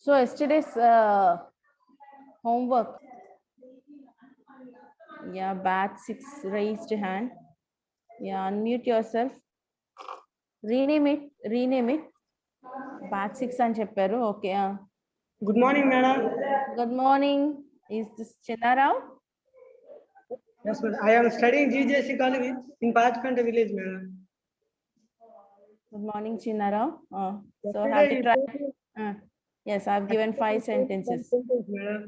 So yesterday's homework. Yeah, batch 6 raised hand. Yeah, unmute yourself. Rename it. Batch 6 అని చెప్పారు. Okay. Good morning, madam. Good morning. Is this Chinnarao? Yes, madam. I am studying GJC college in Pachpanta village, madam. Good morning, Chinnarao. So Yesterday have to you try. told me- Yes, I've given 5 sentences. madam.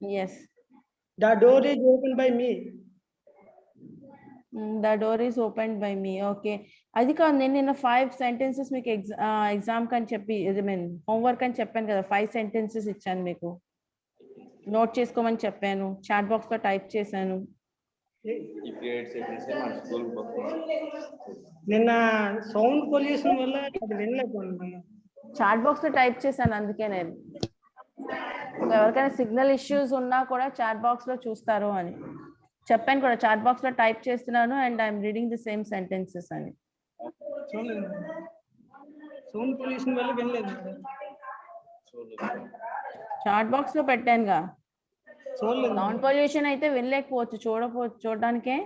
Yes. The door is opened by me. The door is opened by me. Okay. అది కాదు నేను నిన్న 5 sentences మీకు exam కని చెప్పి homework అని చెప్పాను కదా 5 sentences ఇచ్చాను మీకు నోట్ చేసుకోమని చెప్పాను చాట్ బాక్స్ లో టైప్ చేశాను నిన్న సౌండ్ పొల్యూషన్ వల్ల అది వినలేకపోయాను. చాట్ బాక్స్ లో టైప్ చేశాను అందుకే నేను ఎవరికైనా సిగ్నల్ ఇష్యూస్ ఉన్నా కూడా చాట్ బాక్స్ లో చూస్తారు అని చెప్పాను కూడా చాట్ బాక్స్ లో టైప్ చేస్తున్నాను and I'm reading the same sentences అని సౌండ్ పొల్యూషన్ వల్ల వినలేదు. చాట్ బాక్స్ లో పెట్టానుగా చూడలేదు. సౌండ్ పొల్యూషన్ అయితే వినలేకపోవచ్చు చూడడానికే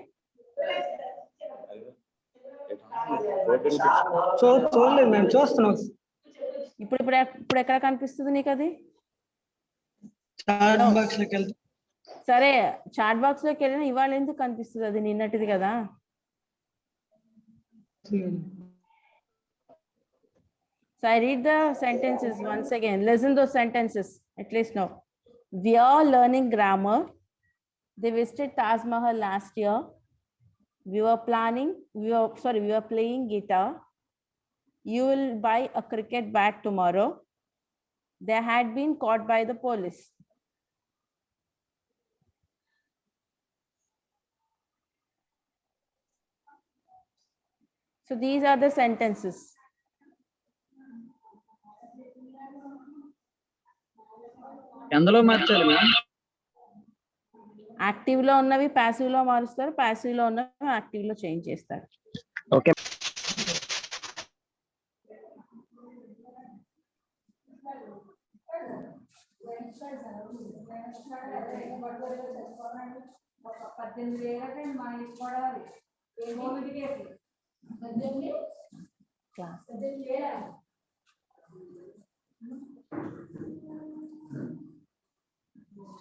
చూడలేదు మేము చూస్తున్నాం. ఇప్పుడు ఎక్కడ కనిపిస్తుంది నీకు అది చాట్ బాక్స్ లోకి వెళ్తే సరే చాట్ బాక్స్ లోకి వెళ్ళినా ఇవాళ ఎందుకు కనిపిస్తుంది అది నిన్నటిది కదా So I read the sentences once again. Listen those sentences at least now. We are learning grammar. They visited Taj Mahal last year. We were playing guitar. You will buy a cricket bat tomorrow. They had been caught by the police. So these are the sentences. ఎందులో మార్చాలి ma'am? Active లో ఉన్నవి passive లో మారుస్తారు, passive లో ఉన్నవి active లో change చేస్తారు. Okay.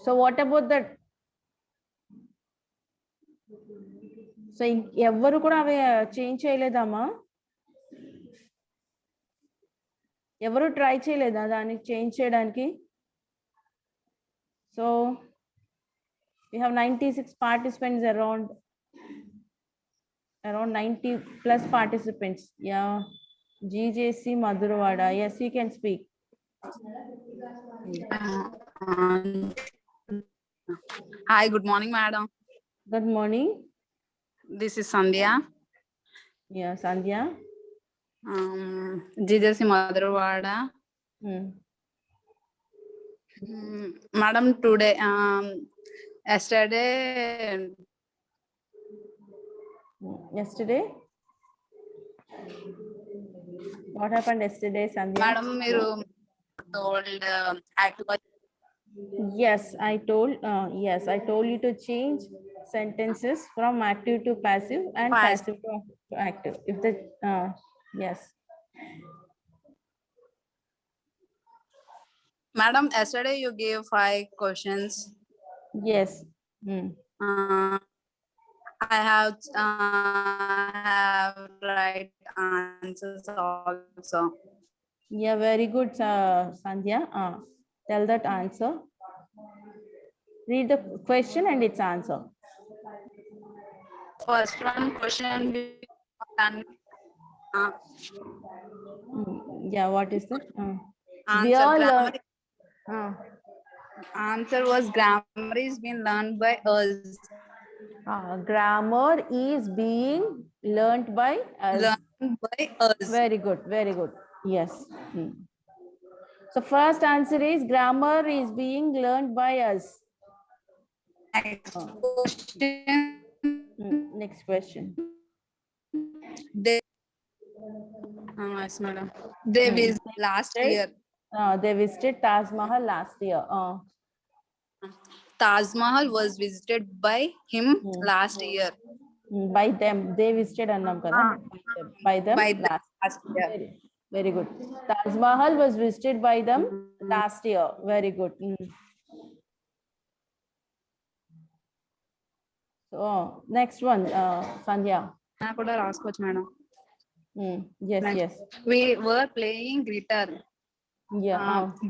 So what about that? So ఎవరు కూడా అవి చేంజ్ చేయలేదమ్మా, ఎవరు ట్రై చేయలేదా దానికి చేంజ్ చేయడానికి? So we have 96 participants, around 90 plus participants. Yeah, GJC Madhurwada. Yes, you can speak. Hi, good morning, madam. Good morning. This is Sandhya. Yeah, Sandhya. GJC Madhurwada. Madam, today, yesterday, what happened yesterday, Sandhya? madam, మీరు told active. Yes, I told you to change sentences from active to passive and passive to active. If the yes. Madam, yesterday you gave 5 questions. Yes. I have right answers also. Yeah, very good, Sandhya. Tell that answer. Read the question and its answer. First one question. Yeah, what is that? Answer was grammar is being learned by us. Grammar is being learned by us. Learned by us. Very good, very good. Yes. So first answer is grammar is being learned by us. Next question. Yes, madam. They visited last year. They visited Taj Mahal last year. Taj Mahal was visited by him Hmm. last year. By them, they visited Annam kada. By them By the last. last year. Very good. Taj Mahal was visited by them last year. Very good. So next one, Sandhya. నాకు కూడా రాసుకోవచ్చు madam. Yes, Next. yes. We were playing guitar. Yeah.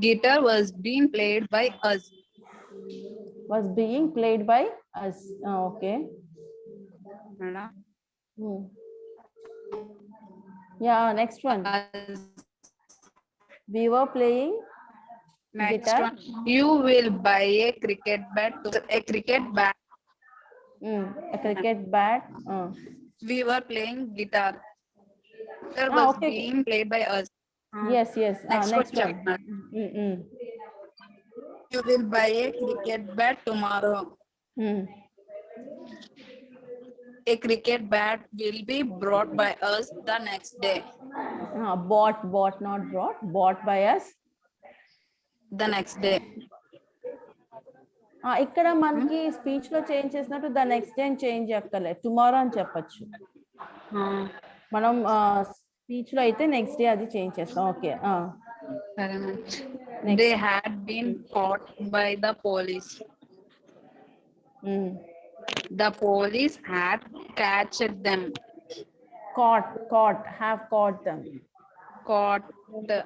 Guitar was being played by us. Was being played by us. Okay. Madam. Yeah, next one. We were playing Next guitar. one. You will buy a cricket bat. A cricket bat. A cricket bat. We were playing guitar. Guitar was Okay. being played by us. Yes, yes. Next Next question. one. You will buy a cricket bat tomorrow. A cricket bat will be brought by us the next day. Bought, not brought. Bought by us. The next day. ఇక్కడ మనకి speech లో change చేసినట్టు the next day change అక్కర్లే, tomorrow అని చెప్పొచ్చు. మనం speech లో అయితే నెక్స్ట్ డే అది చేంజ్ చేస్తాం. Okay. They had been caught by the police. The police had catched them. Have caught them. Caught them.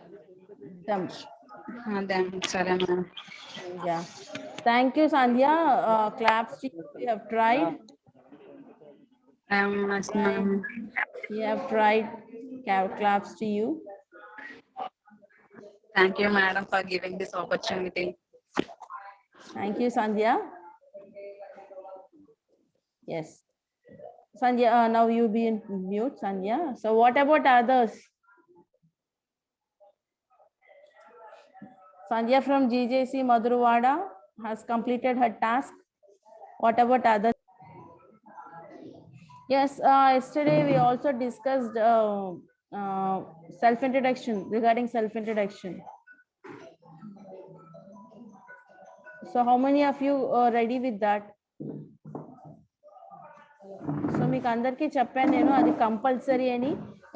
Them. Sorry, ma'am. Yeah. Thank you, Sandhya. Claps to you. You have tried. You have tried. Claps to you. Thank you, madam, for giving this opportunity. Thank you, Sandhya. Yes. Sandhya, now you be in mute, Sandhya. So what about others? Sandhya from GJC Madhurwada has completed her task. What about others? Yes, yesterday we also discussed self-introduction, regarding self-introduction. So how many of you are ready with that? So మీకు అందరికీ చెప్పాను నేను, అది compulsory అని.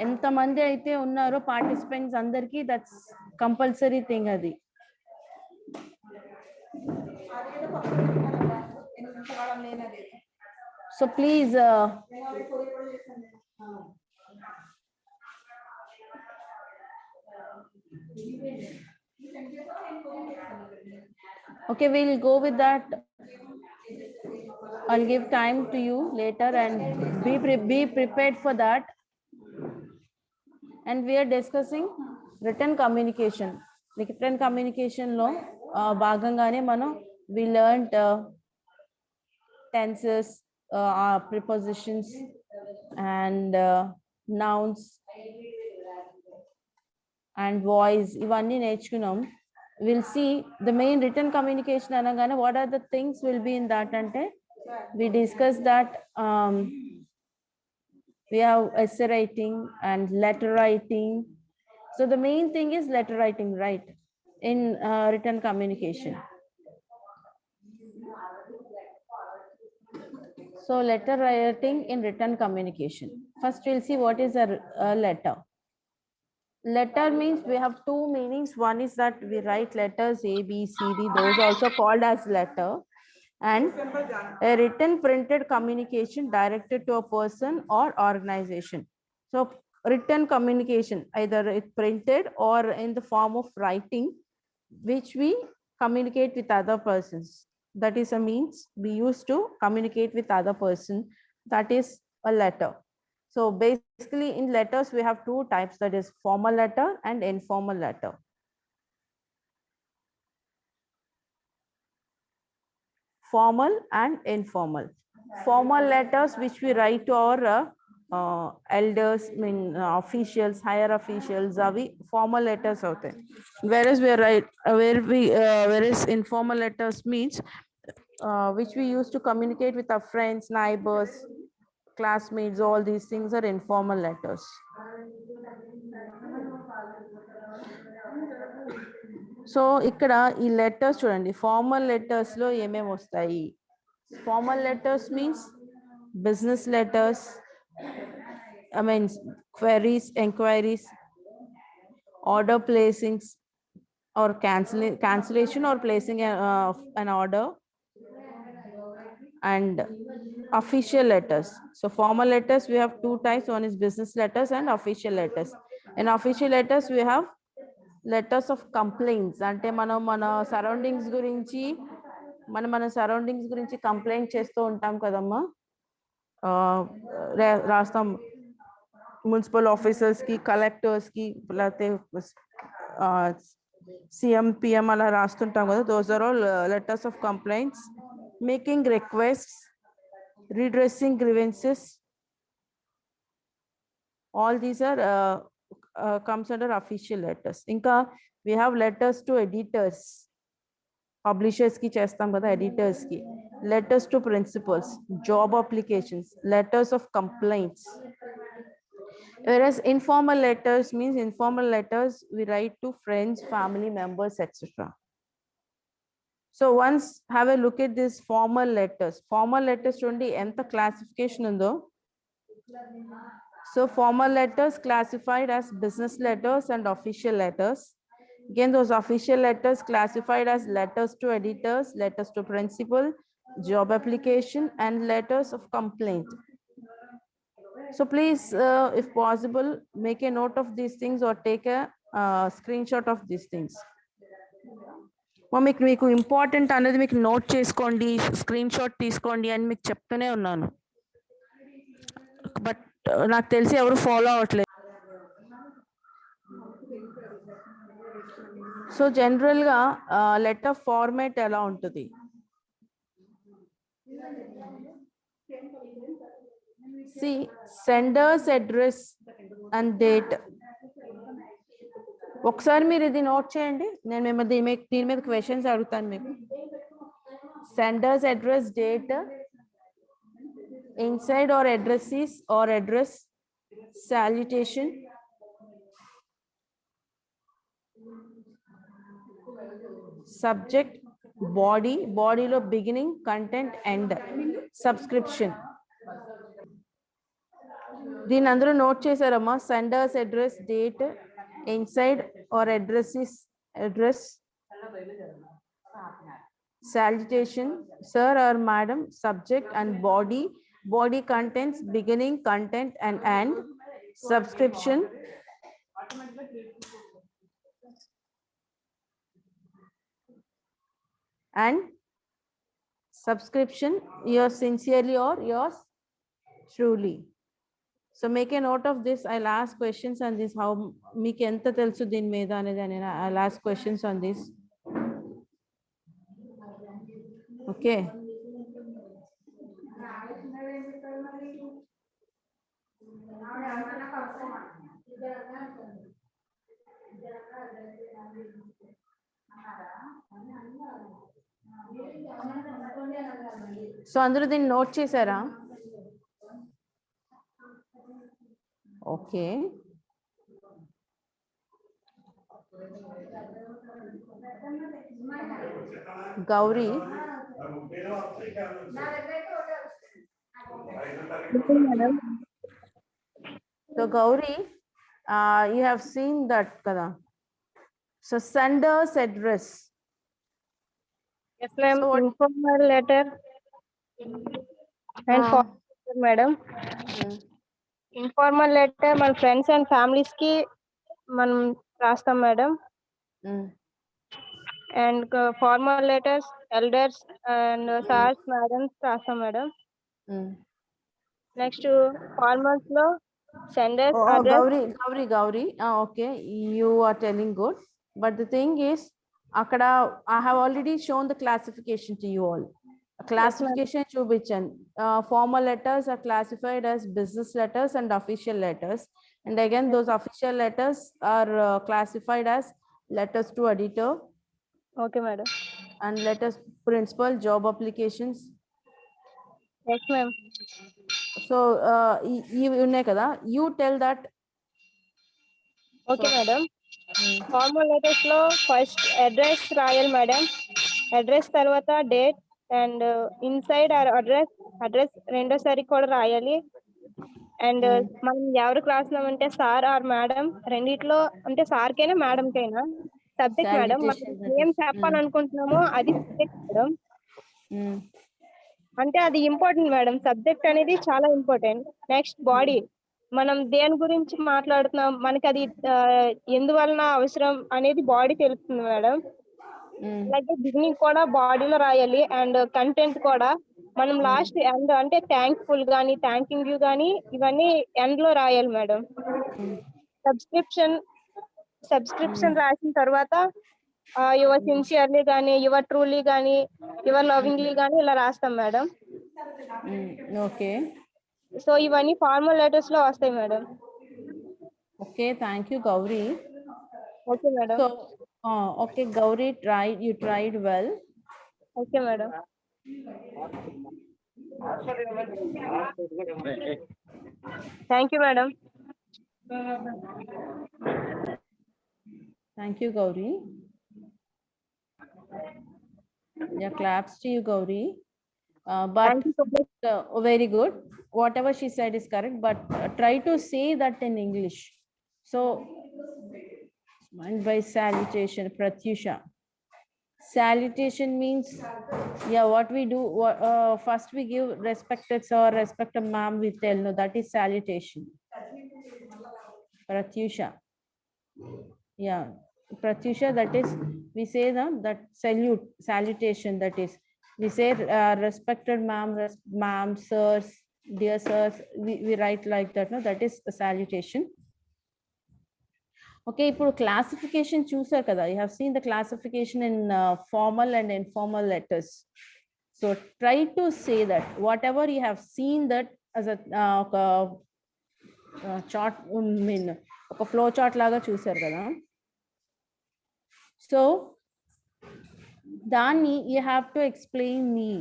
ఎంతమంది అయితే ఉన్నారో participants అందరికీ దట్స్ కంపల్సరీ థింగ్ అది. So please okay, we'll go with that. I'll give time to you later and be prepared for that. And we are discussing written communication. Written communication lo bhagangane mano we learned tenses, prepositions and nouns and voice ivanni nechukunnam. We'll see the main written communication anagane what are the things will be in that ante we discussed that we have essay writing and letter writing. So the main thing is letter writing, right, in written communication. So letter writing in written communication. First we'll see what is a letter. Letter means we have two meanings. One is that we write letters A, B, C, D, those also called as letter. And a written printed communication directed to a person or organization. So written communication, either it's printed or in the form of writing, which we communicate with other persons. That is a means we use to communicate with other person. That is a letter. So basically in letters we have two types, that is formal letter and informal letter. Formal and informal. Formal letters which we write to our elders, officials, higher officials, formal letters out there. Whereas whereas informal letters means which we use to communicate with our friends, neighbors, classmates. All these things are informal letters. So ఇక్కడ ఈ letters చూడండి, formal letters లో ఏమేమి వస్తాయి? Formal letters means business letters, I mean queries, enquiries, order placings or cancellation or placing an order, and official letters. So formal letters we have two types, one is business letters and official letters. In official letters we have letters of complaints, అంటే మనం మన surroundings గురించి complaint చేస్తూ ఉంటాం కదమ్మా. రాస్తాం municipal officers కి, collectors కి, లేకపోతే సిఎం పిఎం అలా రాస్తుంటాం కదా. Those are all letters of complaints, making requests, redressing grievances. All these are comes under official letters. Inka we have letters to editors, publishers ki chestam kada, editors ki. Letters to principals, job applications, letters of complaints. Whereas informal letters means informal letters we write to friends, family members, etc. So once have a look at this formal letters. Formal letters only enta classification undo. So formal letters classified as business letters and official letters. Again, those official letters classified as letters to editors, letters to principal, job application, and letters of complaint. So please, if possible, make a note of these things or take a screenshot of these things. మీకు important అనేది మీకు note చేసుకోండి, screen shot తీసుకోండి అని మీకు చెప్తూనే ఉన్నాను, but నాకు తెలిసి ఎవరు ఫాలో అవ్వట్లేదు. సో జనరల్గా లెటర్ ఫార్మాట్ ఎలా ఉంటుంది? See, sender's address and date. ఒకసారి మీరు ఇది నోట్ చేయండి, నేను దీని మీద క్వశ్చన్స్ అడుగుతాను మీకు. Sender's address, date, inside or addresses or address, salutation, subject, బాడీలో బిగినింగ్, కంటెంట్, ఎండ్, సబ్స్క్రిప్షన్. దీని అందరూ నోట్ చేశారమ్మా? Sender's address, date, inside or addresses, address, salutation, sir or madam, subject and body contents, beginning, content and end, subscription, and subscription, yours sincerely or yours truly. So make a note of this. I'll ask questions on this. How meeku enta telusu din meeda anedi anena I'll ask questions on this. Okay. So అందరూ దీన్ని note చేశారా? Okay. Gauri, so Gauri, you have seen that kada. So sender's address. Yes, ma'am. So what- Informal letter and formal letter, madam. Informal letter మన friends and families కి మనం రాస్తాం madam. And formal letters elders and sirs madams రాస్తాం madam. Next formals లో sender's address. Gauri, okay, you are telling good, but the thing is akada I have already shown the classification to you all. Classification చూపించాను. Formal letters are classified as business letters and official letters, and again those official letters are classified as letters to editor, okay madam. and letters principal, job applications. Yes ma'am. So ఇవి ఉన్నాయి కదా, you tell that. Okay madam. Formal letters లో first address రాయాలి madam. Address తర్వాత date and inside address రెండోసారి కూడా రాయాలి. And మనం ఎవరు క్లాస్ లో ఉంటే సార్ ఆర్ మేడం రెండిట్లో అంటే సార్ కైనా మేడం కైనా సబ్జెక్ట్ మేడం మనం Salutation, that ఏం is. చెప్పాలనుకుంటున్నామో అది సబ్జెక్ట్ మేడం. Mm. అంటే అది ఇంపార్టెంట్ మేడం, సబ్జెక్ట్ అనేది చాలా ఇంపార్టెంట్. నెక్స్ట్ బాడీ, మనం దేని గురించి మాట్లాడుతున్నాం, మనకి అది ఎందువలన అవసరం అనేది బాడీ తెలుస్తుంది మేడం. Mm. అలాగే బిగినింగ్ కూడా బాడీలో రాయాలి అండ్ కంటెంట్ కూడా మనం లాస్ట్ ఎండ్ అంటే థ్యాంక్ఫుల్ కానీ థ్యాంకింగ్ యూ కానీ ఇవన్నీ ఎండ్ లో రాయాలి మేడం. సబ్స్క్రిప్షన్ రాసిన తర్వాత యువర్ సిన్సియర్లీ కానీ యువర్ ట్రూలీ కానీ యువర్ లవింగ్లీ కానీ ఇలా రాస్తాం మేడం. Okay. సో ఇవన్నీ ఫార్మల్ లెటర్స్ లో వస్తాయి madam. Okay, thank you, Gauri. Okay madam. So, okay, Gauri, you tried well. Okay madam. Thank you madam. Thank you, Gauri. Yeah, claps to you, Gauri. But Thank you so much. very good. Whatever she said is correct, but try to say that in English. So, and by salutation, Pratyusha. Salutation means, yeah, what we do, first we give respected sir, respected ma'am, we tell, no, that is salutation. Pratyusha. Yeah, Pratyusha, that is, we say that salutation, that is, we say respected ma'am, sirs, dear sirs, we write like that, no, that is a salutation. Okay, ఇప్పుడు classification చూసారు కదా, you have seen the classification in formal and informal letters. So try to say that whatever you have seen that as a chart, ఒక flow chart లాగా చూసారు కదా. So Dani, you have to explain me.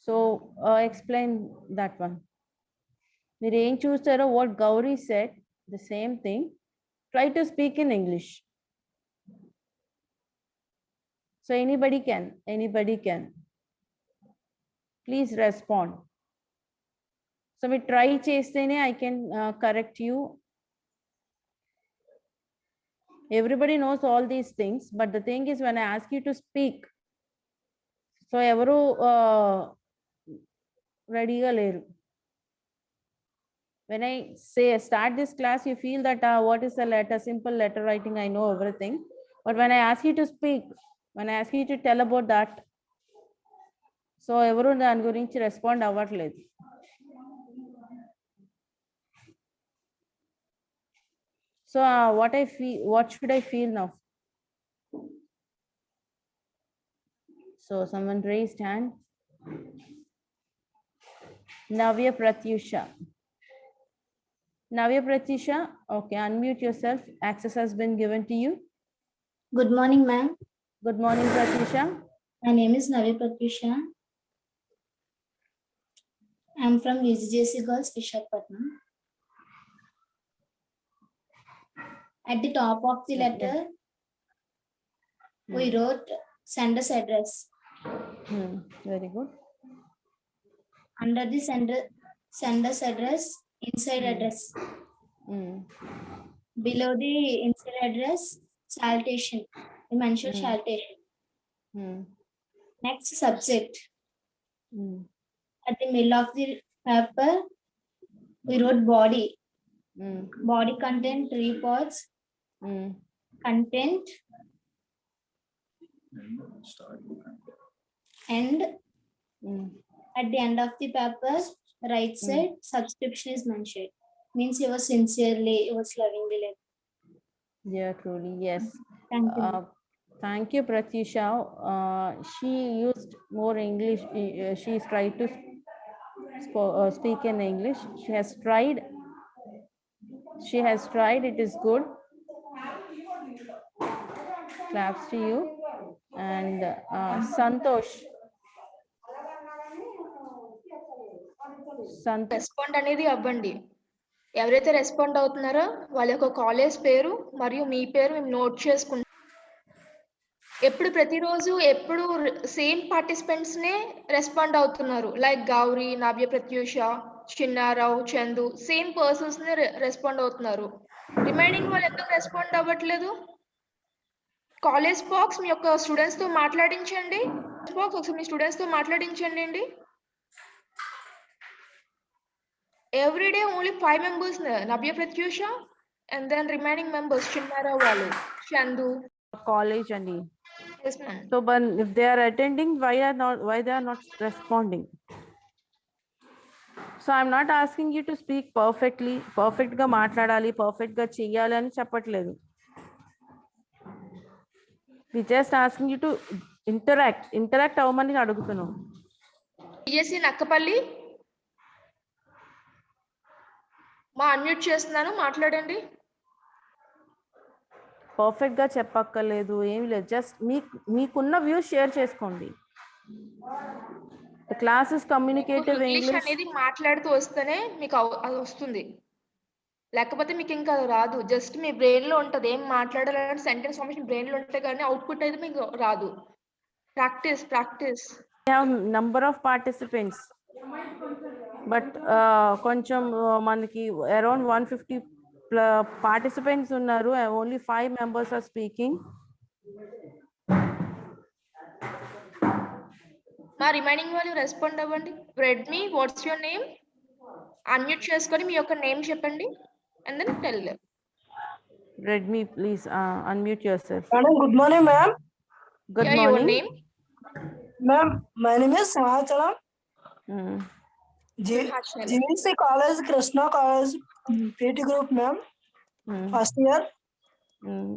So explain that one. మీరు ఏం చూస్తారో, what Gauri said, the same thing. Try to speak in English. So anybody can. Please respond. So we try chestene, I can correct you. Everybody knows all these things, but the thing is when I ask you to speak, so evaru ready ga leru. When I say start this class, you feel that what is a letter, simple letter writing, I know everything. But when I ask you to speak, when I ask you to tell about that, so evaru dani gurinchi respond avvatledu. So what should I feel now? So someone raised hand. Navya Pratyusha. Okay, unmute yourself. Access has been given to you. Good morning, ma'am. Good morning, Pratyusha. My name is Navi Pratyusha. I am from UGJC Girls, Vishakhapatnam. At the top of the letter, we wrote sender's address. Very good. Under the sender's address, inside address. Below the inside address, salutation. We mentioned salutation. Next, subject. At the middle of the paper, we wrote body. Body content, reports, content, and at the end of the paper, right side, subscription is mentioned. Means you was sincerely, you was lovingly. Yeah, truly, yes. Thank you. Thank you, Pratyusha. She used more English. She's tried to speak in English. She has tried. It is good. Claps to you. And Santosh. Santosh respond అనేది అవ్వండి. ఎవరైతే respond అవుతున్నారో వాళ్ళ యొక్క college పేరు మరియు మీ పేరు మేము నోట్ చేసుకుంటాం. ప్రతిరోజు ఎప్పుడు సేమ్ పార్టిసిపెంట్స్ నే రెస్పాండ్ అవుతున్నారు. లైక్ గౌరీ, నవ్య ప్రత్యూష, చిన్నారావు, చందు సేమ్ పర్సన్స్ నే రెస్పాండ్ అవుతున్నారు. రిమైనింగ్ వాళ్ళు ఎందుకు రెస్పాండ్ అవ్వట్లేదు? కాలేజ్ బాక్స్ మీ యొక్క స్టూడెంట్స్ తో మాట్లాడించండి. బాక్స్ ఒకసారి మీ స్టూడెంట్స్ తో మాట్లాడించండి అండి. Every day only 5 members, Nabya Pratyusha, and then remaining members, Chinnara Walu, Chandu. college and Yes, ma'am. so but if they are attending, why they are not responding? So I'm not asking you to speak perfectly, perfect ga matladali, perfect ga cheyali ani cheppatledu. We just asking you to interact avamani adugutunnam. TJC Nakkapalli, మా unmute చేస్తున్నాను, మాట్లాడండి. Perfect గా చెప్పక్కర్లేదు, ఏమి లేదు, just మీకున్న views share చేసుకోండి. The class is communicative English అనేది మాట్లాడుతూ వస్తేనే మీకు అది వస్తుంది, లేకపోతే మీకు ఇంకా రాదు. జస్ట్ మీ బ్రెయిన్ లో ఉంటది ఏం మాట్లాడాలని, సెంటెన్స్ ఫార్మేషన్ బ్రెయిన్ లో ఉంటే కానీ అవుట్పుట్ అయితే మీకు రాదు. Practice. We have number of participants, but కొంచెం మనకి around 150 participants ఉన్నారు, only 5 members are speaking. మా రిమైనింగ్ వాళ్ళు రెస్పాండ్ అవ్వండి. Redmi, what's your name? Unmute చేసుకొని మీ యొక్క నేమ్ చెప్పండి and then tell them. Redmi, please unmute yourself. Madam, good morning, ma'am. Good Yeah, morning. your name? Ma'am, my name is Sahachalam. Mm. GVC College, Krishna College, PT Group, ma'am. First year.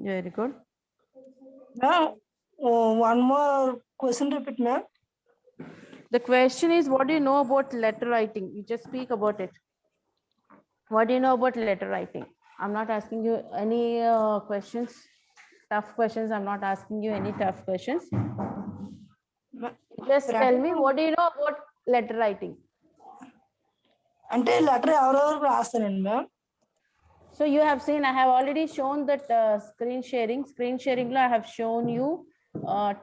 Very good. Ma'am, one more question repeat, ma'am. The question is, what do you know about letter writing? You just speak about it. What do you know about letter writing? I'm not asking you any questions, tough questions. I'm not asking you any tough questions. Just tell me, what do you know about letter writing? అంటే letter ఎవరెవరు రాస్తారండి ma'am? So you have seen, I have already shown that screen sharing lo I have shown you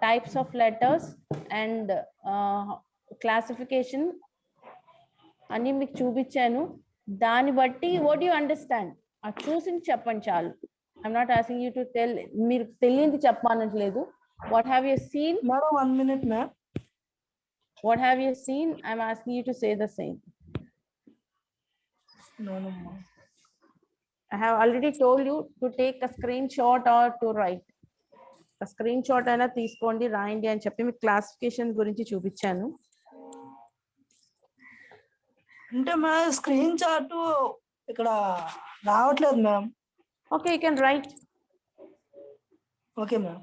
types of letters and classification అని మీకు చూపించాను. దాన్ని బట్టి what do you understand? ఆ చూసింది చెప్పండి చాలు. I'm not asking you to tell, మీరు తెలియంది చెప్పమనట్లేదు. What have you seen? Madam, 1 minute, ma'am. What have you seen? I'm asking you to say the same. No, ma'am. I have already told you to take a screenshot or to write. A screenshot అయినా తీసుకోండి, రాయండి అని చెప్పి మీకు classification గురించి చూపించాను. అంటే మా స్క్రీన్ చార్ట్ ఇక్కడ రావట్లేదు ma'am. Okay, you can write. Okay ma'am.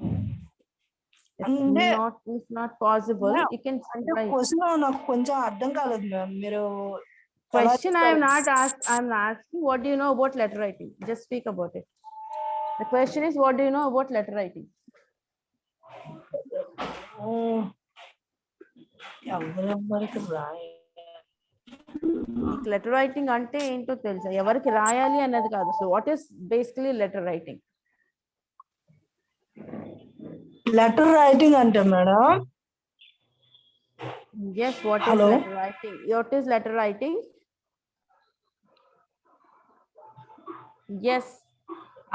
It's not possible. You can write. Question నాకు కొంచెం అర్థం కాలేదు మ్యామ్. మీరు Question I am not asked. I'm asking, what do you know about letter writing? Just speak about it. The question is, what do you know about letter writing? ఎవరెవరికి Letter writing అంటే ఏంటో తెలుసా? ఎవరికి రాయాలి అన్నది కాదు. So what is basically letter writing? Letter writing అంటే madam? Yes, what is letter writing? What is letter writing? Yes,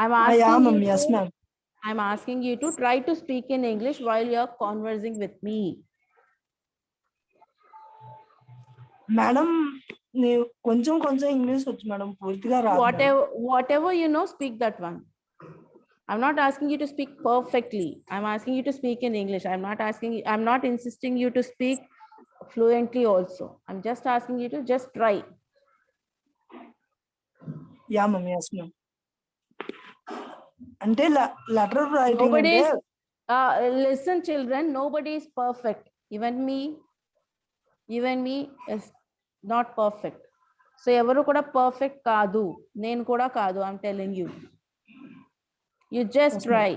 I'm asking you. Yes, ma'am. I'm asking you to try to speak in English while you're conversing with me. Madam, నేను కొంచెం English వచ్చు madam, పూర్తిగా రాదు. Whatever you know, speak that one. I'm not asking you to speak perfectly. I'm asking you to speak in English. I'm not insisting you to speak fluently also. I'm just asking you to just try. Yeah, ma'am. Yes, ma'am. అంటే letter writing అంటే listen children, nobody is perfect. Even me is not perfect. So ఎవరు కూడా perfect కాదు, నేను కూడా కాదు. I'm telling you. You just try.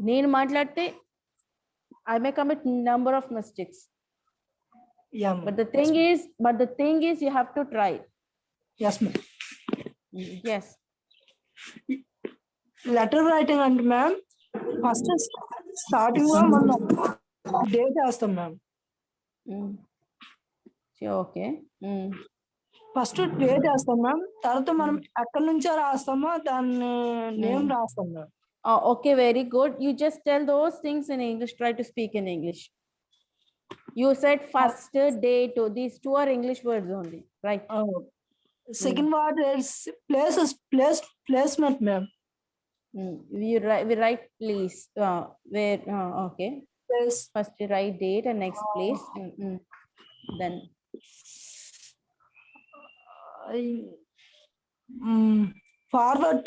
నేను మాట్లాడితే I may commit number of mistakes. Yeah, ma'am. But the thing is, you have to try. Yes, ma'am. Yes. Letter writing అంటే ma'am first starting లో మనం date వేస్తాం ma'am. Okay. First date వేస్తాం ma'am, తర్వాత మనం ఎక్కడి నుంచో రాస్తామో దాన్ని నేమ్ రాస్తాం ma'am. Okay, very good. You just tell those things in English. Try to speak in English. You said first, date. These two are English words only, right? Second word placement ma'am. We write place. Where? Okay. First you write date and next place. Then forward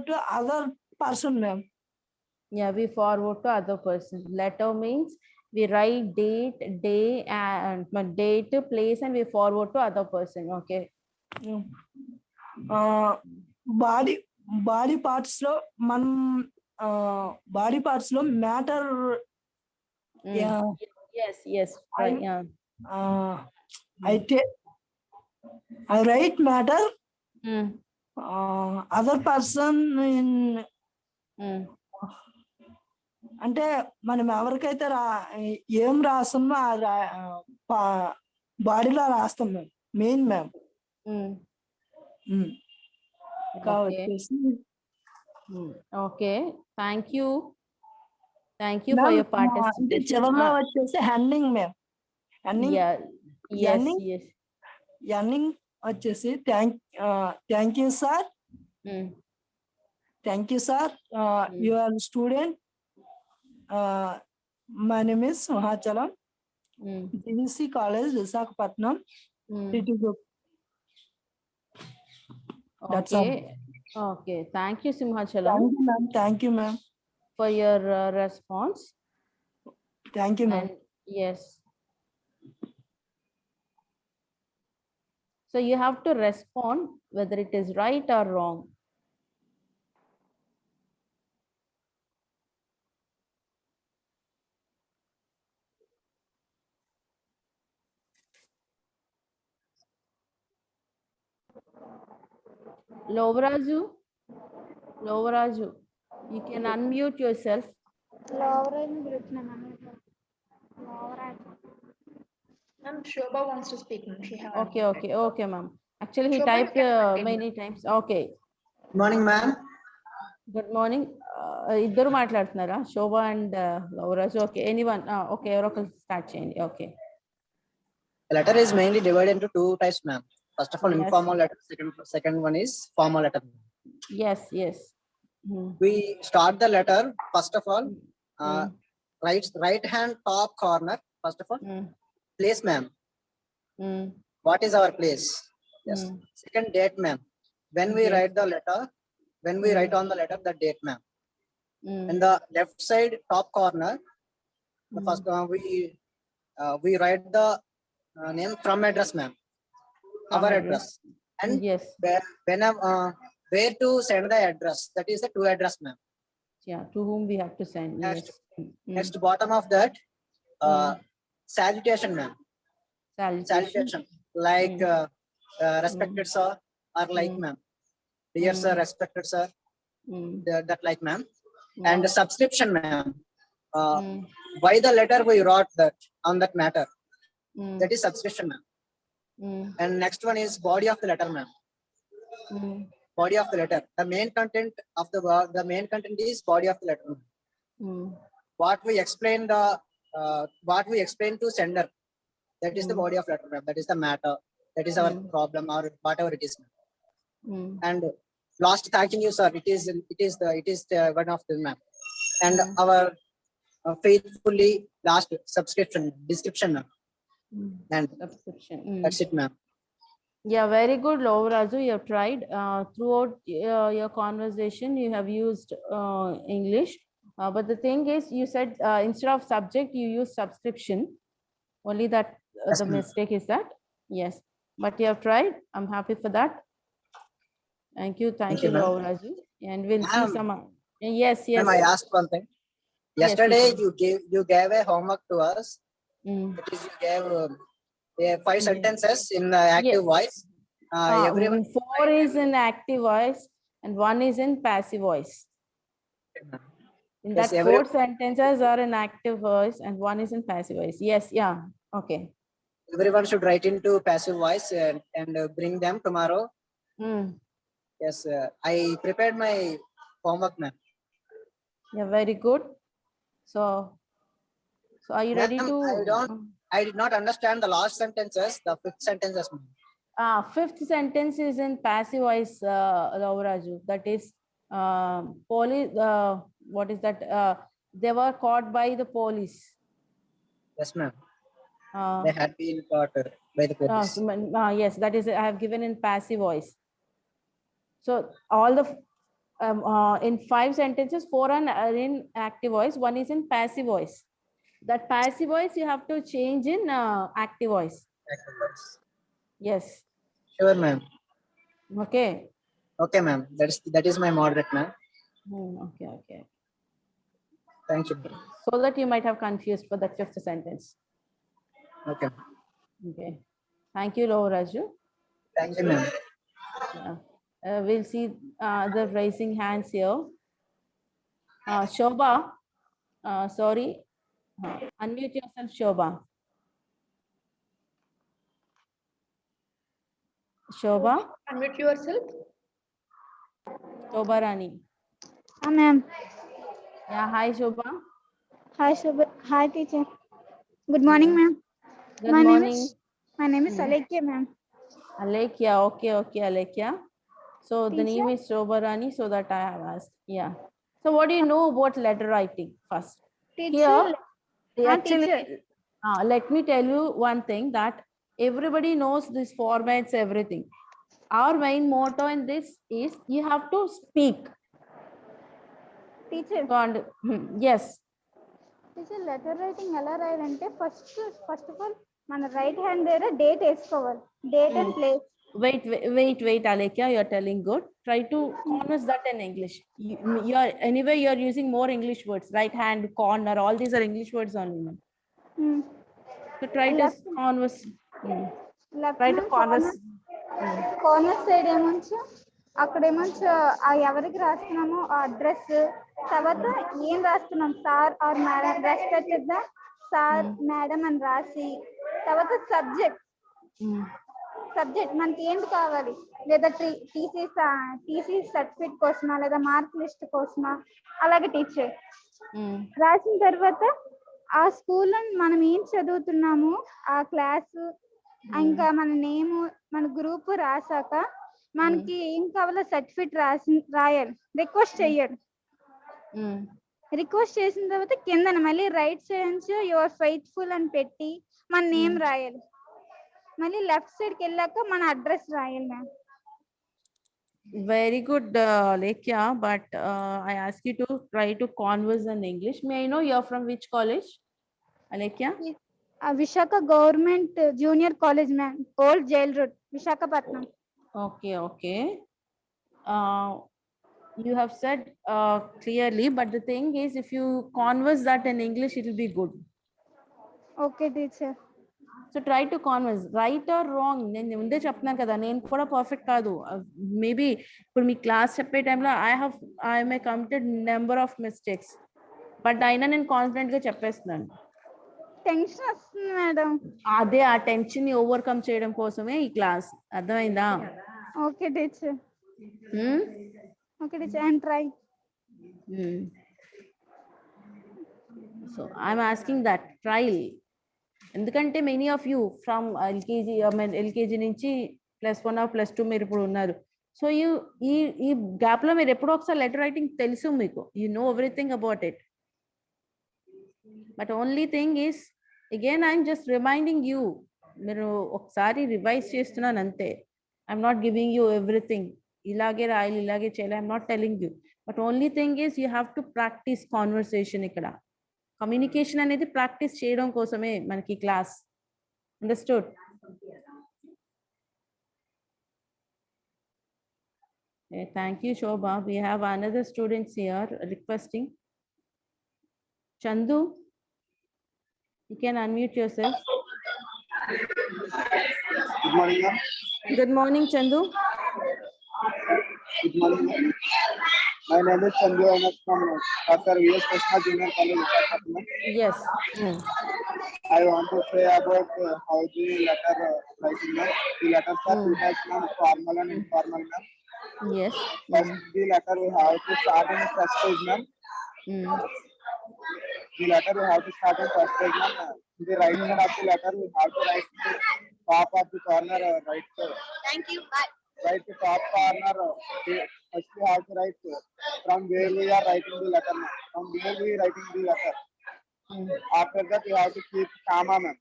to other person, ma'am. Yeah, we forward to other person. Letter means we write date, day, and date, place, and we forward to other person. Okay. Body parts లో మనం body parts లో matter. Yes. Right. Yeah. అయితే I write matter. Other person in అంటే మనం ఎవరికైతే ఏం రాస్తామో బాడీలో రాస్తాం ma'am, main ma'am. Okay. Thank you for your participation. చివరిలో వచ్చేసి హెండింగ్ మ్యామ్. ఎండింగ్ వచ్చేసి thank you sir, your student, my name is Simhachalam, GVC college Visakhapatnam. Okay. Thank you, Simhachalam. Thank you, ma'am. For your response. Thank you, ma'am. Yes. So you have to respond whether it is right or wrong. Lovraju, you can unmute yourself. Ma'am, Shobha wants to speak. Ma'am. She has. Okay, ma'am. Actually, he Shobha, typed you can continue. many times. Okay. Good morning, ma'am. Good morning. ఇద్దరు మాట్లాడుతున్నారా? Shobha and Lavaraju. Okay, anyone. Okay, ఎవరో ఒకరు start చేయండి. Okay. Letter is mainly divided into two types, ma'am. First of all, Yes. informal letter. Second one is formal letter. Yes. We start the letter. First of all, right hand top corner. First of all, place, ma'am. What is our place? Yes. Second, date, ma'am. When we write the letter, write on the letter the date, ma'am. In the left side top corner, the first we write the name from address, ma'am. Our address. And yes, where to send the address, that is the to address, ma'am. Yeah, to whom we have to send. Next, Yes. next bottom of that, salutation, ma'am. Salutation, like respected sir, or like ma'am, dear sir, respected sir, that like ma'am. And the subscription, ma'am. Why the letter we wrote that on that matter, that is subscription, ma'am. And next one is body of the letter, ma'am. Body of the letter, the main content of the main content is body of the letter. What we explain to sender, that is the body of letter, ma'am. That is the matter, that is our problem or whatever it is. And last, thanking you, sir. It is the one of the, ma'am. And our faithfully last subscription description, ma'am. And Subscription. that's it, ma'am. Yeah, very good, Lovraju. You have tried. Throughout your conversation, you have used English. But the thing is, you said instead of subject, you use subscription. Only that Yes, the ma'am. mistake is that. Yes, but you have tried. I'm happy for that. Thank you, Thank you, ma'am. Lovraju. And we'll see Ma'am. some. Yes, yes. Ma'am, I asked one thing. Yes, Yesterday teacher. you gave a homework to us. Mm. That is, you gave 5 Mm. sentences in active voice. Everyone. 4 is in active voice and 1 is in passive voice. In Yes, that 4 sentences are in active voice and 1 is in passive voice. Yes, yeah. Okay. Everyone should write into passive voice and bring them tomorrow. Yes, I prepared my homework, ma'am. Yeah, very good. So are you ready Ma'am, to? I did not understand the last sentences, the 5th sentences, ma'am. 5th sentence is in passive voice, Lauraju. That is, police. What is that? They were caught by the police. Yes, ma'am. They had been caught by the police. Yes, that is, I have given in passive voice. So all the in 5 sentences, 4 are in active voice, 1 is in passive voice. That passive voice you have to change in active voice. Active voice. Yes. Sure, ma'am. Okay. Okay, ma'am. That is my moderate, ma'am. Okay. Thank you. So that you might have confused for that 5th sentence. Okay. Okay. Thank you, Raju. Thank you, ma'am. Yeah. We'll see the raising hands here. Shobha, sorry. Unmute yourself, Shobha. Shobha. Unmute yourself. Shobha Rani. Ma'am. Yeah, hi, Shobha. Hi, Shobha. Hi, teacher. Good morning, ma'am. Good morning. My name is Alekia, ma'am. Alekia, okay, Alekia. So the name Teacher? is Shobha Rani, so that I have asked. Yeah. So what do you know about letter writing first? Teacher. Here, actually, let me tell you one thing, that everybody knows this formats, everything. Our main motto in this is you have to speak. Teacher. Yes. Teacher, letter writing ఎలా రాయాలంటే first of all మన right hand దగ్గర date వేసుకోవాలి. Date and place. Wait, Alekia, you're telling good. Try to converse that in English. Anyway, you're using more English words. Right hand, corner, all these are English words only. So try to converse. Try to converse. Corner side ఏమొచ్చు అక్కడ ఏమొచ్చు ఎవరికి రాస్తున్నామో ఆ address, తర్వాత ఏం రాస్తున్నాం, sir or madam, respected the sir madam అని రాసి, తర్వాత సబ్జెక్ట్ మనకి ఏంటి కావాలి, లేదా టీసీ సర్టిఫికేట్ కోసమా లేదా మార్క్ లిస్ట్ కోసమా, అలాగే టీచర్ రాసిన తర్వాత ఆ స్కూల్లో మనం ఏం చదువుతున్నాము, ఆ క్లాసు, ఇంకా మన నేమ్, మన గ్రూప్ రాసాక మనకి ఏం కావాలో సర్టిఫికేట్ రాయాలి, రిక్వెస్ట్ చెయ్యాలి. రిక్వెస్ట్ చేసిన తర్వాత కింద మళ్ళీ రైట్ సైడ్ నుంచి యువర్ ఫెయిత్ఫుల్ అని పెట్టి మన నేమ్ రాయాలి. మళ్ళీ లెఫ్ట్ సైడ్ కి వెళ్ళాక మన అడ్రస్ రాయాలి ma'am. Very good, Lekia, but I ask you to try to converse in English. May I know you're from which college, Alekia? Visakha government junior college ma'am, old jail road, Visakhapatnam. Okay. You have said clearly, but the thing is, if you converse that in English, it will be good. Okay, teacher. So try to converse. Right or wrong, నేను ముందే చెప్తున్నాను కదా, నేను కూడా perfect కాదు. Maybe ఇప్పుడు మీ class చెప్పే టైంలో I may committed number of mistakes, but అయినా నేను కాన్ఫిడెంట్ గా చెప్పేస్తున్నాను. టెన్షన్ వస్తుంది మేడం. అదే ఆ టెన్షన్ ని ఓవర్కమ్ చేయడం కోసమే ఈ క్లాస్, అర్థమైందా? Okay teacher. Okay teacher, I am try. So I am asking that trail. ఎందుకంటే many of you from LKG నుంచి +1 or +2 మీరు ఇప్పుడు ఉన్నారు. సో ఈ గ్యాప్ లో మీరు ఎప్పుడో ఒకసారి లెటర్ రైటింగ్ తెలుసు మీకు, you know everything about it. But only thing is, again I'm just reminding you, మీరు ఒకసారి రివైజ్ చేస్తున్నాను అంతే. I'm not giving you everything, ఇలాగే రాయాలి ఇలాగే చేయాలి, I'm not telling you. But only thing is you have to practice conversation. ఇక్కడ communication అనేది ప్రాక్టీస్ చేయడం కోసమే మనకి class. Understood? Okay, thank you, Shobha. We have another students here requesting. Chandu, you can unmute yourself. Good morning, ma'am. Good morning, Chandu. Good morning, ma'am. My name is Chandu. I am from Dr. V.S. Krishna Junior College, Visakhapatnam. Yes. I want to say about how the letter writing, ma'am. The letters are two types, ma'am, formal and informal, ma'am. Yes. First, the letter we have to start in first page, ma'am. The letter we have to start in first page, ma'am. The right side of the letter we have to write the top of the corner, right. Thank you. Bye. Right to top corner. First we have to write from where we are writing the letter, ma'am. From where we are writing the letter. After that, we have to keep comma, ma'am.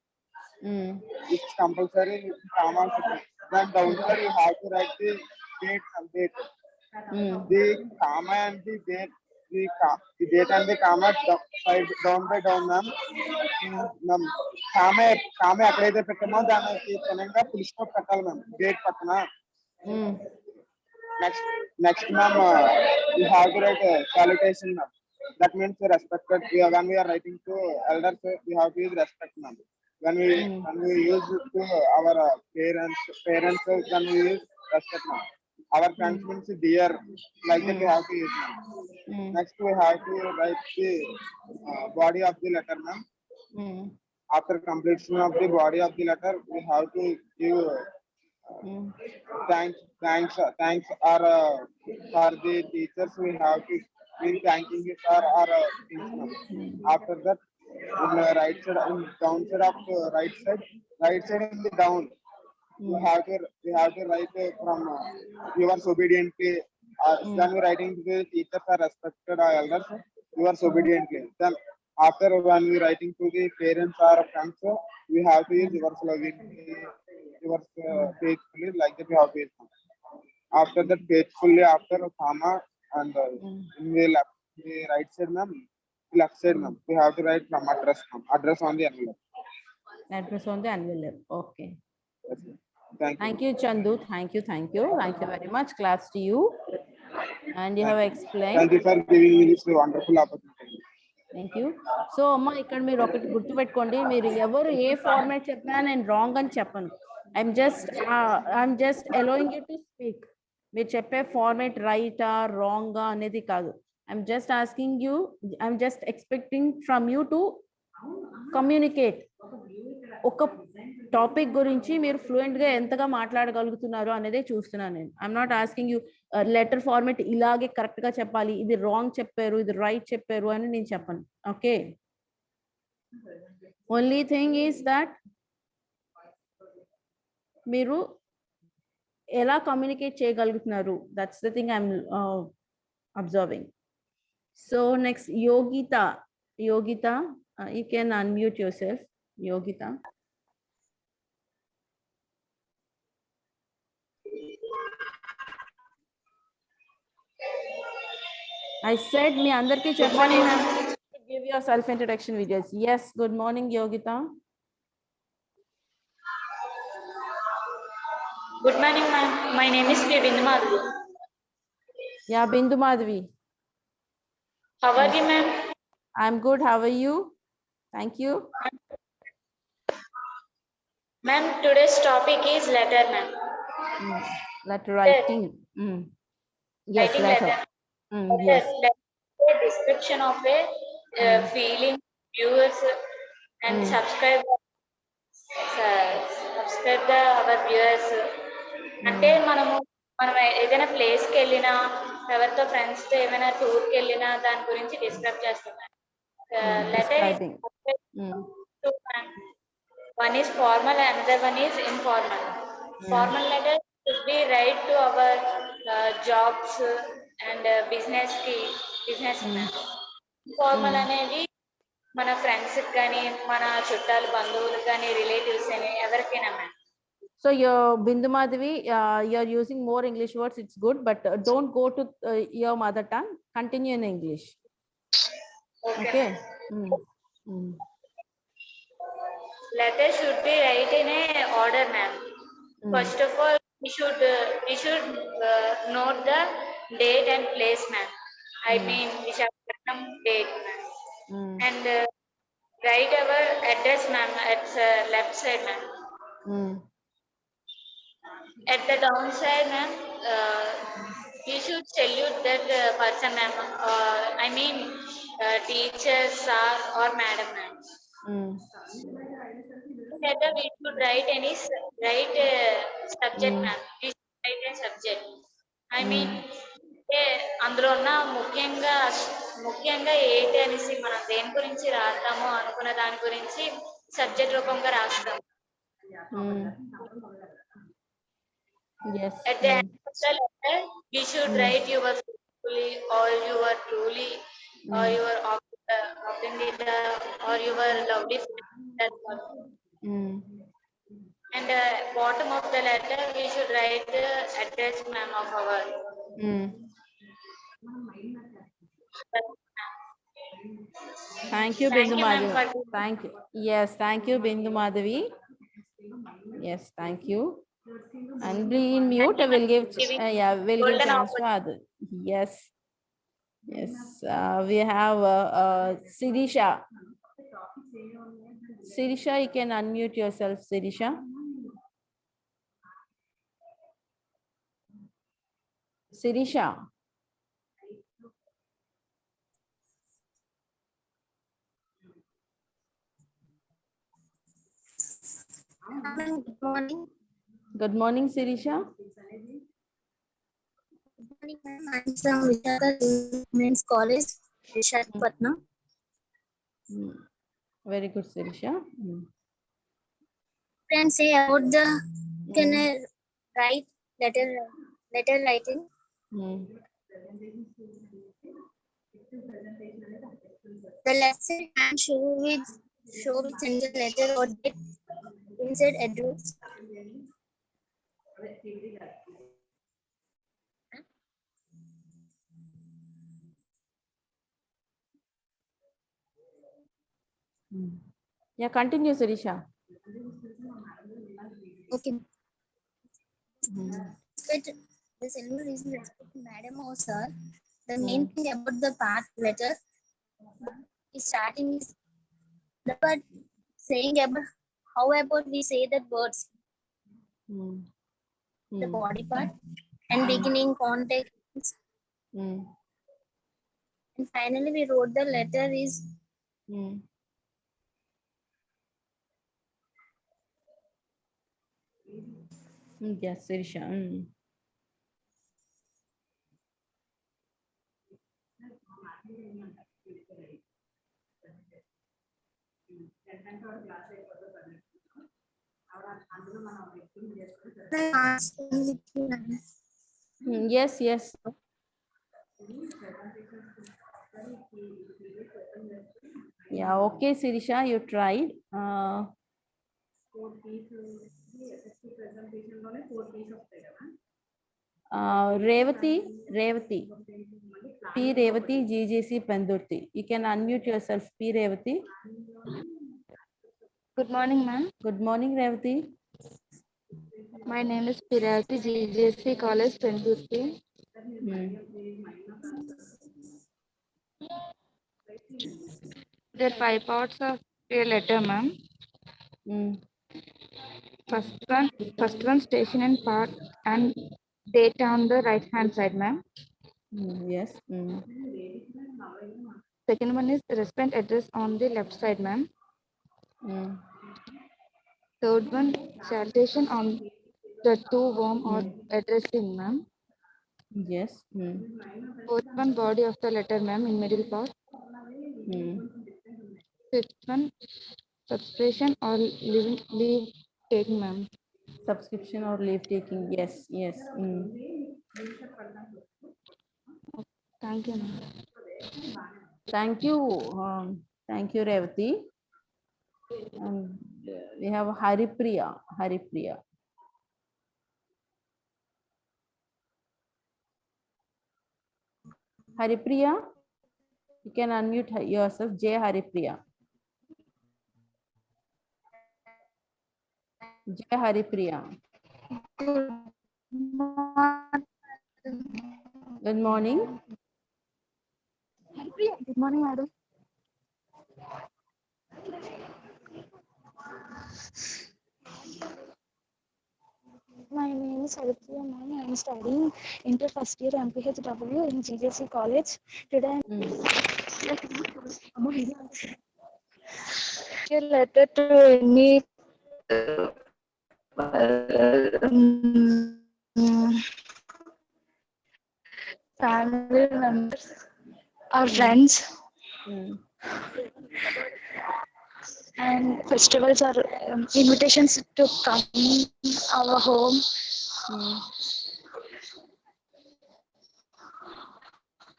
It's compulsory comma. Then downside, we have to write the date and date. The comma and the date, the date and the comma down by down, ma'am. Comma ఎక్కడైతే పెట్టామో దానికి తనంగా full stop పెట్టాలి, ma'am. Date పక్కన. Next, ma'am, we have to write salutation, ma'am. That means respected. When we are writing to elders, we have to use respect, ma'am. When we use it to our parents, then we use respect, ma'am. Our friends means dear, like that we have to use, ma'am. Next, we have to write the body of the letter, ma'am. After completion of the body of the letter, we have to give thanks or for the teachers. We have to be thanking you, sir, or things, ma'am. After that, in the right side, in down side of the right side in the down, we have to write from yours obediently. Then we writing to the teachers are respected or elders, yours obediently. Then after when we writing to the parents or friends, we have to use yours lovingly, yours faithfully, like that we have to use. After that, faithfully, after comma, and in the right side, ma'am, left side, ma'am, we have to write from address, ma'am. Address on the envelope. Address on the envelope. Okay. Yes, ma'am. Thank Thank you. you, Chandu. Thank you very much. Class to you. And you have explained. Thank you for giving me this wonderful opportunity. Thank you. So అమ్మ ఇక్కడ మీరు ఒకటి గుర్తుపెట్టుకోండి, మీరు ఎవరు ఏ format చెప్పినా నేను wrong అని చెప్పను. I'm just allowing you to speak. మీరు చెప్పే ఫార్మాట్ రైటా రాంగా అనేది కాదు. I'm just asking you, I'm just expecting from you to communicate. ఒక టాపిక్ గురించి మీరు ఫ్లూయెంట్గా ఎంతగా మాట్లాడగలుగుతున్నారు అనేదే చూస్తున్నాను నేను. I'm not asking you letter format ఇలాగే కరెక్ట్గా చెప్పాలి, ఇది రాంగ్ చెప్పారు, ఇది రైట్ చెప్పారు అని నేను చెప్పను. Okay, only thing is that మీరు ఎలా కమ్యూనికేట్ చేయగలుగుతున్నారు, that's the thing I'm observing. So next Yogita, you can unmute yourself, Yogita. I said మీ అందరికీ చెప్పాలి ma'am. Give your self introduction videos. Yes, good morning Yogita. Good morning ma'am. My name is Bindu Madhavi. Yeah, Bindu Madhavi. How are you ma'am? I'm good. How are you? Thank you. Ma'am, today's topic is letter ma'am. Letter writing. Yes, Writing letter. Yes. Yes. A description of a feeling, viewers and subscribe our viewers. అంటే మనం ఏదైనా ప్లేస్కి వెళ్ళినా, ఎవరితో ఫ్రెండ్స్తో ఏమైనా టూర్కి వెళ్ళినా దాని గురించి డిస్క్రైబ్ చేస్తున్నాం. Letter one is formal, another one is informal. Formal letter should be write to our jobs and business. Informal అనేది మన ఫ్రెండ్స్ కానీ, మన చుట్టాలు, బంధువులు కానీ, రిలేటివ్స్ అని ఎవరికైనా ma'am. So your Bindu Madhavi, you're using more English words. It's good, but don't go to your mother tongue. Continue in English. Okay. Letter should be write in a order, ma'am. First of all, we should note the date and place, ma'am. I mean Visakhapatnam date, ma'am. And write our address, ma'am, at left side, ma'am. At the downside, ma'am, we should salute that person, ma'am. I mean, teacher, sir, or madam, ma'am. Whether we should write any subject, ma'am. We should write a subject. I mean, అందులో ఉన్న ముఖ్యంగా ఏంటి అనేసి మనం దేని గురించి రాద్దాము అనుకున్న దాని గురించి సబ్జెక్ట్ రూపంగా రాస్తాం. Yes. At the end of the letter, we should write your faithfully, or your truly, or your Abhindita, or your lovely friend. And bottom of the letter, we should write the address, ma'am, of our. Thank you, Thank Bindu you, ma'am, Madhavi. for- Thank you. Yes, thank you, Bindu Madhavi. Yes, thank you. And be in mute. I will give we'll give Golden chance to others. Yes. Yes. We have Sirisha. Sirisha, you can unmute yourself, Sirisha. Sirisha. Good morning. Good morning, Sirisha. Good morning, ma'am. I'm from Vishaka Women's College, Visakhapatnam. Very good, Sirisha. Can say about the can I write letter writing? The left side hand show with single letter or date inside address. Yeah, continue, Sirisha. Okay. But the silver reason respect madam or sir. The main thing about the part letter is starting is the part saying about how about we say the words. The body part and beginning context. And finally we wrote the letter is Yes, Sirisha. Yes, yes. Yeah, okay, Sirisha, you tried. Revati, P. Revati, GGC Pendurti. You can unmute yourself, P. Revati. Good morning, ma'am. Good morning, Revati. My name is Pirati, GJC College, Pendurti. There are 5 parts of a letter, ma'am. First one, station and part and date on the right hand side, ma'am. Yes. Second one is recipient address on the left side, ma'am. Third one, salutation on the to whom or addressing, ma'am. Yes. Fourth one, body of the letter, ma'am, in middle part. Fifth one, subscription or leave taking, ma'am. Subscription or leave taking. Yes, yes. Thank you, ma'am. Thank you. Thank you, Revati. And we have Haripriya. Haripriya. Haripriya, you can unmute yourself. J. Haripriya. J. Haripriya. Good morning. Good morning, madam. My name is Savitri and I am studying inter first year MPHW in GJC College. Today I am letter to any family members or friends. And festivals are invitations to come our home.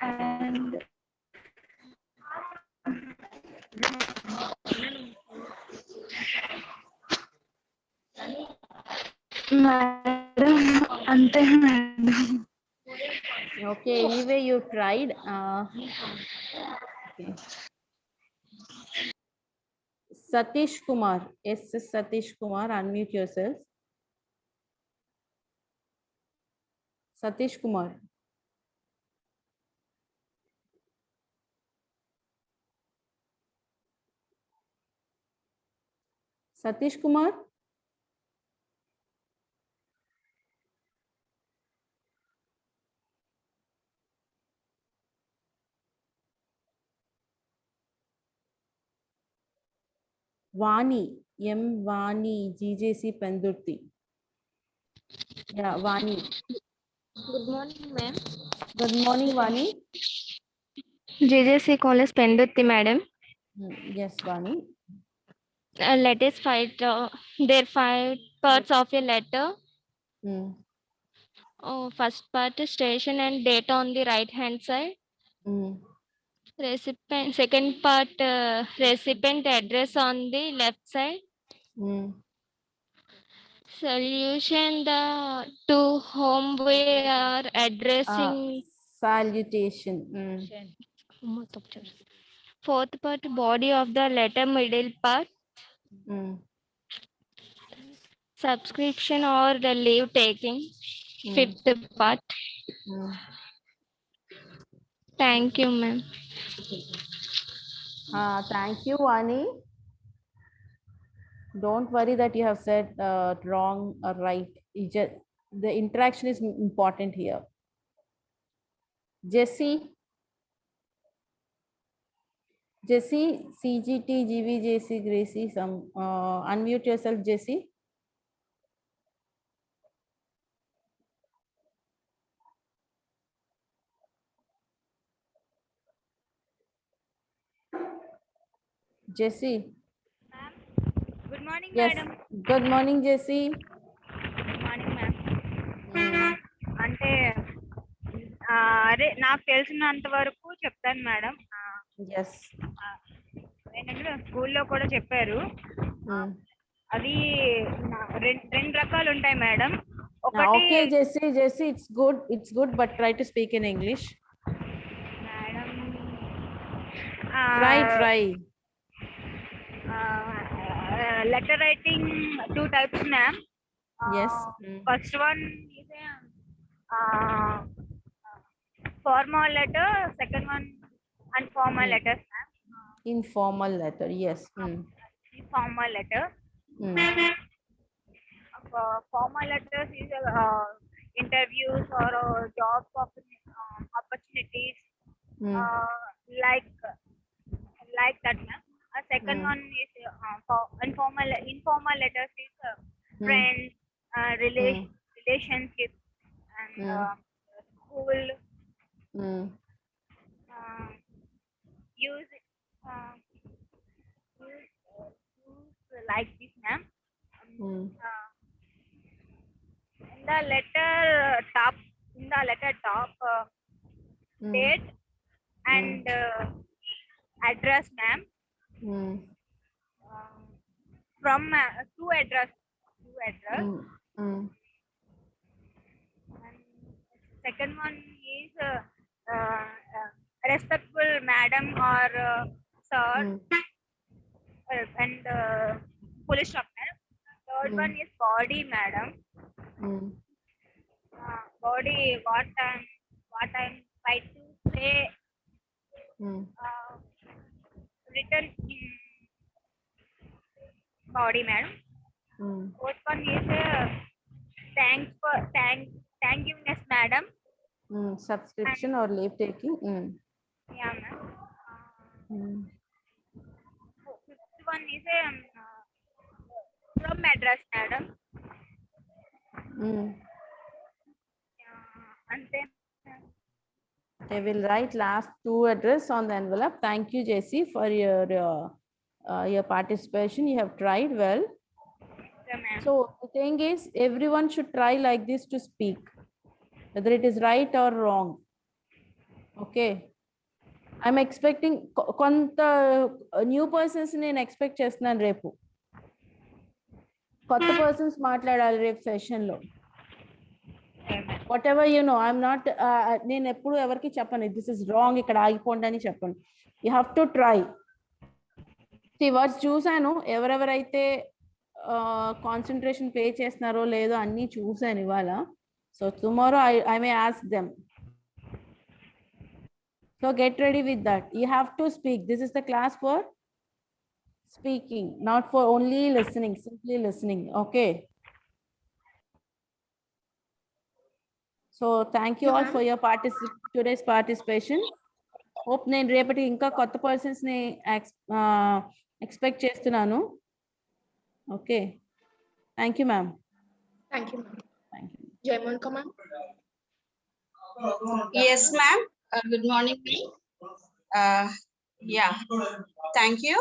And madam, ante madam. Okay, anyway, you tried. Okay. Satish Kumar. Yes, Satish Kumar, unmute yourself. Satish Kumar. Satish Kumar. Vani, M. Vani, GJC Pendurti. Yeah, Vani. Good morning, ma'am. Good morning, Vani. JJC College Penduthi, madam. Yes, Vani. Let us fight. There are 5 parts of a letter. First part is station and date on the right hand side. Recipient. Second part, recipient address on the left side. Solution, the to whom we are addressing. Salutation. Fourth part, body of the letter, middle part. Subscription or the leave taking. Fifth part. Thank you, ma'am. Thank you, Vani. Don't worry that you have said wrong or right. The interaction is important here. Jesse, CGT, GVJC, Gracie, unmute yourself, Jesse. Jesse. Good morning, Yes. madam. Good morning, Jesse. Good morning, ma'am. అంటే అదే నాకు తెలిసినంత వరకు చెప్తాను madam. Yes ఏంటంటే స్కూల్లో కూడా చెప్పారు. అవి రెండు రకాలు ఉంటాయి madam. Okay, Jesse, it's good, but try to speak in English. Madam Try. Letter writing 2 types, ma'am. Yes. First one is a formal letter. Second one informal letters, ma'am. Informal letter, yes. Informal letter. Formal letters is interviews or job opportunities, like that, ma'am. Second one is informal letters is friends, relationships, and school. Use like this, ma'am. In the letter top, date and address, ma'am. From to address. And second one is respectful madam or sir, and full stop, madam. Third one is body, madam. body, what I'm trying to say, written in body, madam. Fourth one is thank you,ness, madam. Subscription or leave taking. Yeah, ma'am. Fifth one is from address, madam. And then They will write last 2 address on the envelope. Thank you, JC, for your participation. You have tried well. So the thing is, everyone should try like this to speak, whether it is right or wrong. Okay. I'm expecting కొంత new persons నేను expect చేస్తున్నాను రేపు. కొత్త persons మాట్లాడాలి రేపు session లో. Whatever you know, I'm not, నేను ఎప్పుడు ఎవరికి చెప్పను this is wrong, ఇక్కడ ఆగిపోండి అని చెప్పను. You have to try. See, words చూసాను, ఎవరెవరైతే కాన్సన్ట్రేషన్ పే చేస్తున్నారో లేదో అన్నీ చూసాను ఇవాళ. So tomorrow I may ask them. So get ready with that. You have to speak. This is the class for speaking, not for only listening, simply listening. Okay. So thank you all for your today's participation. Hope నేను రేపటి ఇంకా కొత్త persons ని expect చేస్తున్నాను. Okay. Thank you, ma'am. Thank you, ma'am. Thank you. Jaimonika, ma'am. Yes, ma'am. Good morning. Yeah. Thank you.